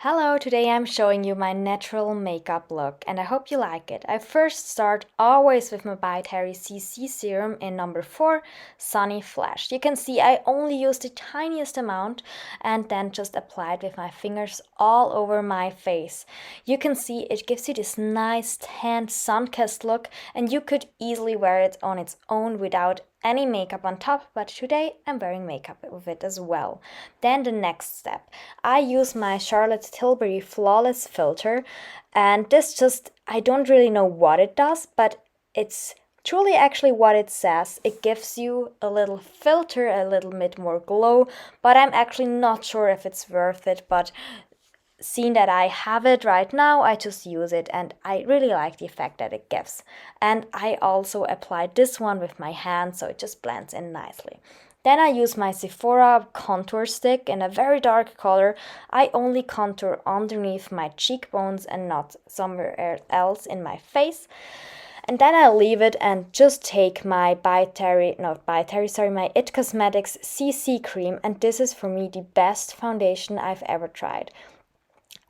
Hello, today I'm showing you my natural makeup look and I hope you like it. I first start always with my by Terry CC Serum in number 4, Sunny Flash. You can see I only use the tiniest amount and then just apply it with my fingers all over my face. You can see it gives you this nice tan sun-kissed look and you could easily wear it on its own without any makeup on top, but today I'm wearing makeup with it as well. Then the next step, I use my Charlotte Tilbury Flawless Filter, and I don't really know what it does, but it's truly actually what it says. It gives you a little filter, a little bit more glow, but I'm actually not sure if it's worth it, but seeing that I have it right now, I just use it and I really like the effect that it gives. And I also applied this one with my hand, so it just blends in nicely. Then I use my Sephora contour stick in a very dark color. I only contour underneath my cheekbones and not somewhere else in my face. And then I leave it and just take my my It Cosmetics CC cream, and this is for me the best foundation I've ever tried.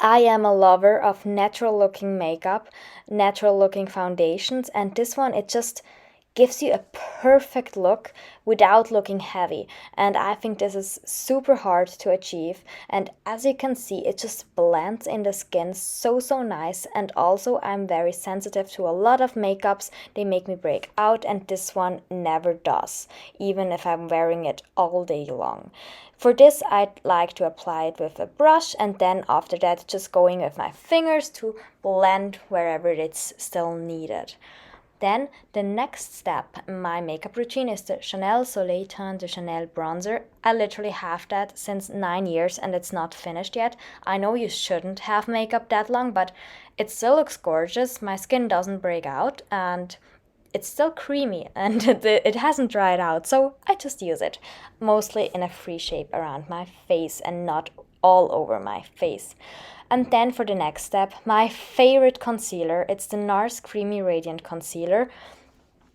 I am a lover of natural looking makeup, natural looking foundations, and this one it just gives you a perfect look without looking heavy. And I think this is super hard to achieve. And as you can see, it just blends in the skin so nice. And also I'm very sensitive to a lot of makeups. They make me break out, and this one never does, even if I'm wearing it all day long. For this, I'd like to apply it with a brush, and then after that, just going with my fingers to blend wherever it's still needed. Then the next step in my makeup routine is the Chanel Soleil Teint de Chanel bronzer. I literally have that since 9 years and it's not finished yet. I know you shouldn't have makeup that long, but it still looks gorgeous. My skin doesn't break out and it's still creamy and it hasn't dried out, so I just use it, mostly in a free shape around my face and not all over my face. And then for the next step, my favorite concealer, it's the Nars Creamy Radiant Concealer.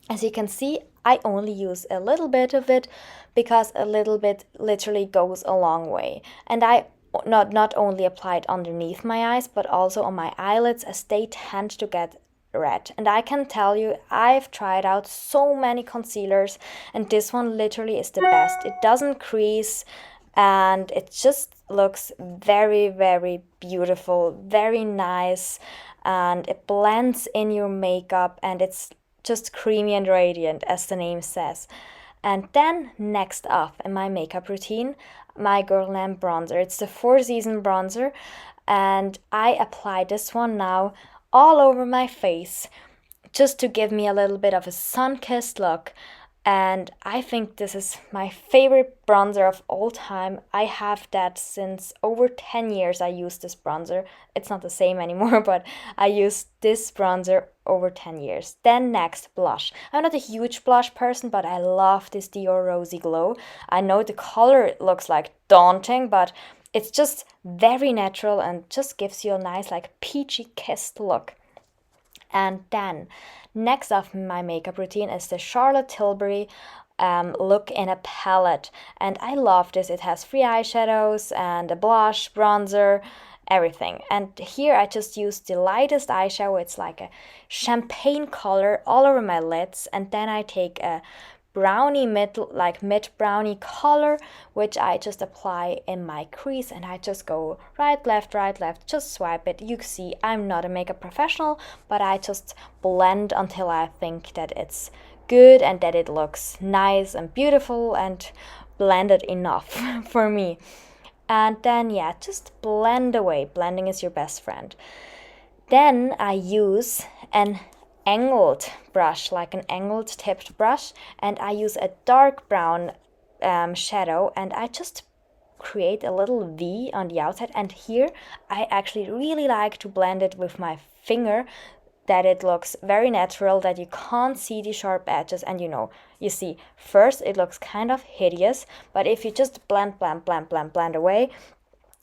As you can see, I only use a little bit of it because a little bit literally goes a long way. And I not only apply it underneath my eyes, but also on my eyelids, as they tend to get red. And I can tell you, I've tried out so many concealers and this one literally is the best. It doesn't crease and it just looks very beautiful, very nice, and it blends in your makeup and it's just creamy and radiant, as the name says. And then next up in my makeup routine, my Girl Lamp bronzer. It's the Four Season bronzer and I apply this one now all over my face just to give me a little bit of a sun-kissed look. And I think this is my favorite bronzer of all time. I have that since over 10 years. I use this bronzer. It's not the same anymore, but I use this bronzer over 10 years. Then next, blush. I'm not a huge blush person, but I love this Dior Rosy Glow. I know the color looks like daunting, but it's just very natural and just gives you a nice like peachy kissed look. And then next up in my makeup routine is the Charlotte Tilbury look in a palette. And I love this. It has 3 eyeshadows and a blush, bronzer, everything. And here I just use the lightest eyeshadow. It's like a champagne color all over my lids. And then I take a brownie mid brownie color, which I just apply in my crease, and I just go right left, just swipe it. You see, I'm not a makeup professional, but I just blend until I think that it's good and that it looks nice and beautiful and blended enough for me. And then yeah, just blend away. Blending is your best friend. Then I use an angled brush, like an angled tipped brush, and I use a dark brown shadow and I just create a little V on the outside, and here I actually really like to blend it with my finger, that it looks very natural, that you can't see the sharp edges. And you see, first it looks kind of hideous, but if you just blend away,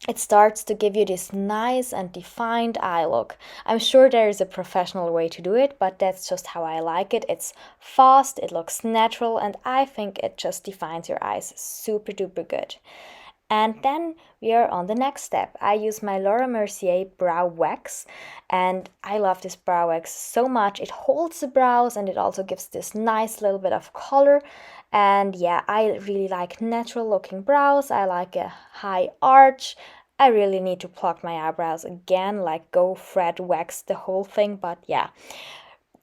it starts to give you this nice and defined eye look. I'm sure there is a professional way to do it, but that's just how I like it. It's fast, it looks natural, and I think it just defines your eyes super duper good. And then we are on the next step. I use my Laura Mercier brow wax, and I love this brow wax so much. It holds the brows and it also gives this nice little bit of color. And yeah, I really like natural looking brows. I like a high arch. I really need to pluck my eyebrows again, like go thread wax the whole thing, but yeah.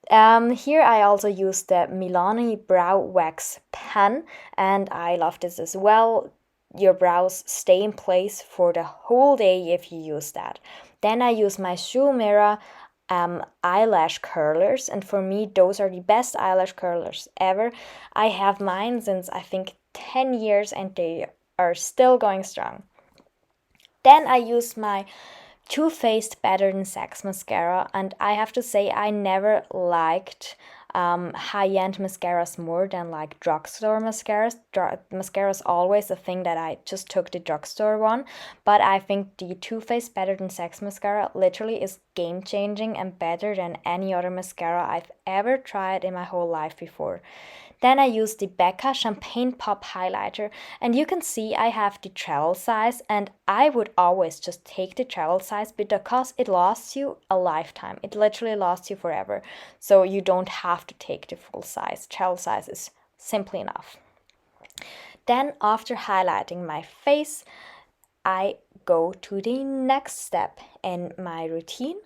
Here I also use the Milani Brow Wax Pen, and I love this as well. Your brows stay in place for the whole day if you use that. Then I use my Shu Mirror eyelash curlers, and for me those are the best eyelash curlers ever. I have mine since I think 10 years and they are still going strong. Then I use my Too Faced Better Than Sex mascara, and I have to say I never liked high-end mascaras more than like drugstore mascaras. Mascara is always a thing that I just took the drugstore one, but I think the Too Faced Better Than Sex mascara literally is game-changing and better than any other mascara I've ever tried in my whole life before. Then I use the Becca Champagne Pop Highlighter, and you can see I have the travel size, and I would always just take the travel size because it lasts you a lifetime. It literally lasts you forever, so you don't have to take the full size. Travel size is simply enough. Then after highlighting my face, I go to the next step in my routine.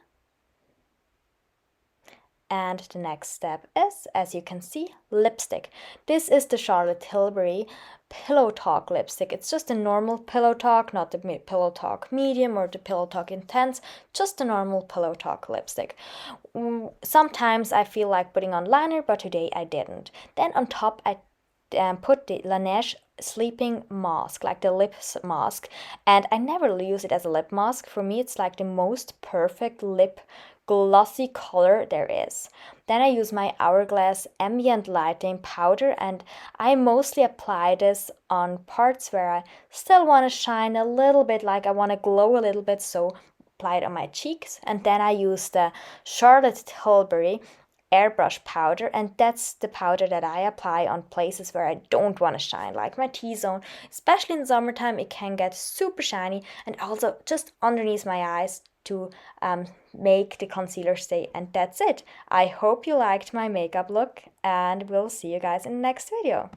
And the next step is, as you can see, lipstick. This is the Charlotte Tilbury Pillow Talk lipstick. It's just a normal Pillow Talk, not the Pillow Talk Medium or the Pillow Talk Intense, just a normal Pillow Talk lipstick. Sometimes I feel like putting on liner, but today I didn't. Then on top I put the Laneige sleeping mask, like the lip mask, and I never use it as a lip mask. For me it's like the most perfect lip glossy color there is. Then I use my Hourglass Ambient Lighting Powder, and I mostly apply this on parts where I still want to shine a little bit, like I want to glow a little bit, so apply it on my cheeks. And then I use the Charlotte Tilbury airbrush powder, and that's the powder that I apply on places where I don't want to shine, like my T-zone. Especially in summertime it can get super shiny, and also just underneath my eyes to make the concealer stay. And that's it. I hope you liked my makeup look, and we'll see you guys in the next video.